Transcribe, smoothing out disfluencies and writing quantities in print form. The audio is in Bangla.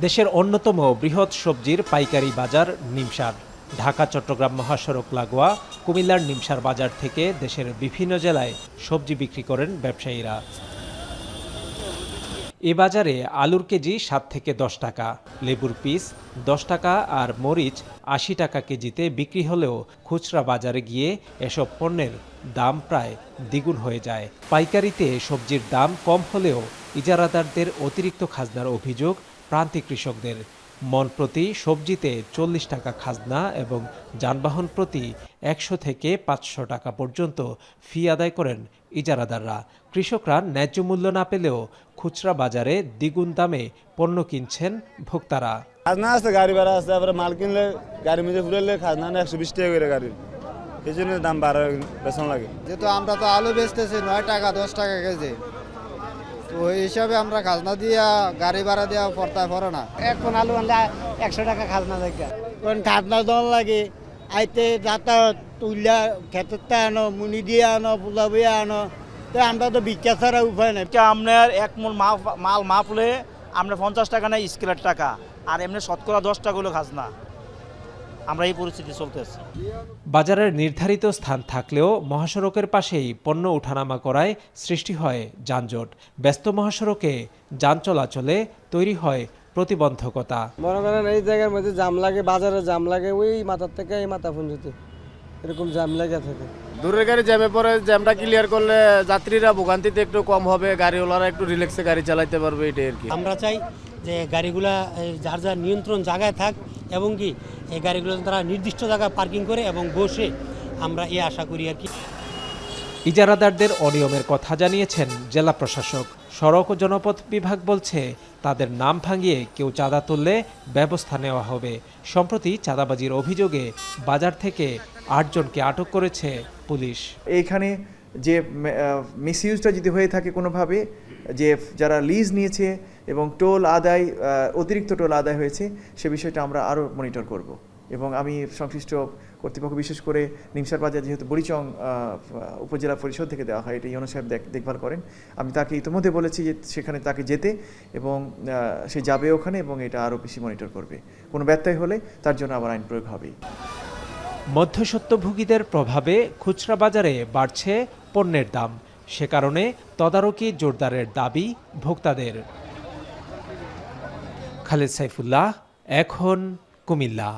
দেশের অন্যতম বৃহৎ সবজির পাইকারি বাজার নিমসার। ঢাকা চট্টগ্রাম মহাসড়ক লাগোয়া কুমিল্লার নিমসার বাজার থেকে দেশের বিভিন্ন জেলায় সবজি বিক্রি করেন ব্যবসায়ীরা। এ বাজারে আলুর কেজি 7 থেকে 10 টাকা, লেবুর পিস 10 টাকা আর মরিচ 80 টাকা কেজিতে বিক্রি হলেও খুচরা বাজারে গিয়ে এসব পণ্যের দাম প্রায় দ্বিগুণ হয়ে যায়। পাইকারিতে সবজির দাম কম হলেও ইজারাদারদের অতিরিক্ত খাজনার অভিযোগ প্রান্তিক কৃষকদের। মন প্রতি সবজিতে 40 টাকা খাজনা এবং যানবাহন প্রতি 100 থেকে 500 টাকা পর্যন্ত ফি আদায় করেন ইজারাদাররা। কৃষকরা ন্যায্য মূল্য না পেলেও খুচরা বাজারে দ্বিগুণ দামে পণ্য কিনছেন ভোক্তারা। খাজনা আছে, গাড়ি ভাড়া আছে, আবার মাল কিনলে গাড়ি মধ্যে ফুরাইলে খাজনা 120 টাকা করে গাড়ি, এই জন্য দাম বাড়া বেতন লাগে। যেহেতু আমরা তো আলু বেচতেছি 9 টাকা 10 টাকা কেজি, তো এই হিসাবে আমরা খাজনা দিয়া গাড়ি ভাড়া দেওয়া পড়তায় পড়ে না। এখন আলু আনলে 100 টাকা খাজনা লাগে, কারণ খাজনা দল লাগে আইতে যাতায়াত তুইলা ক্ষেত্রে আনো, মুনি দিয়ে আনো, পোলা বইয়া আনো, তো আমরা তো ভিক্ষা ছাড়া উপায় নেই। আপনার এক মূল মাল মাপলে আমরা 50 টাকা নেই স্কেলের টাকা, আর এমনি শতকরা 10 টাকা হলো খাজনা। আমরা এই পরিস্থিতি চলতেছে। বাজারের নির্ধারিত স্থান থাকলেও মহাসড়কের পাশেই পণ্য ওঠানামা করায় সৃষ্টি হয় যানজট। ব্যস্ত মহাসড়কে যান চলাচলে তৈরি হয় প্রতিবন্ধকতা। মনে করেন এই জায়গার মধ্যে জাম লাগে, বাজারে জাম লাগে, ওই মাথার থেকে এই মাথা পর্যন্ত এরকম জাম লেগে থাকে। দূরের গাড়ি জ্যামে পরে, জ্যামটা ক্লিয়ার করলে যাত্রীরা ভোগান্তিতে একটু কম হবে, গাড়িওয়ালারা একটু রিল্যাক্সে গাড়ি চালাতে পারবে, এটাই আর কি। আমরা চাই যে গাড়িগুলা যার যার নিয়ন্ত্রণ জায়গায় থাক, এবং কি এই গাড়িগুলো তারা নির্দিষ্ট জায়গায় পার্কিং করে এবং বসে, আমরা এই আশা করি আর কি। ইজারাদারদের অনিয়মের কথা জানিয়েছেন জেলা প্রশাসক। সড়ক ও জনপথ বিভাগ বলছে তাদের নাম ভাঙিয়ে কেউ চাঁদা তুললে ব্যবস্থা নেওয়া হবে। সম্প্রতি চাঁদাবাজির অভিযোগে বাজার থেকে 8 জনকে আটক করেছে পুলিশ। এইখানে যে মিসইউজটা যদি হয়ে থাকে কোনোভাবে, যে যারা লিজ নিয়েছে এবং টোল আদায়, অতিরিক্ত টোল আদায় হয়েছে, সে বিষয়টা আমরা আরও মনিটর করব। এবং আমি সংশ্লিষ্ট কর্তৃপক্ষ, বিশেষ করে নিমসার বাজার যেহেতু বুড়িচং উপজেলা পরিষদ থেকে দেওয়া হয়, এটা ইউনো সাহেব দেখভাল করেন, আমি তাকে ইতিমধ্যে বলেছি যে সেখানে তাকে যেতে, এবং সে যাবে ওখানে এবং এটা আরও বেশি মনিটর করবে। কোনো ব্যত্যয় হলে তার জন্য আবার আইন প্রয়োগ হবেই। মধ্যস্বত্বভোগীদের প্রভাবে খুচরা বাজারে বাড়ছে পণ্যের দাম। সে কারণে তদারকি জোরদারের দাবি ভোক্তাদের। খালেদ সাইফুল্লাহ, এখন কুমিল্লা।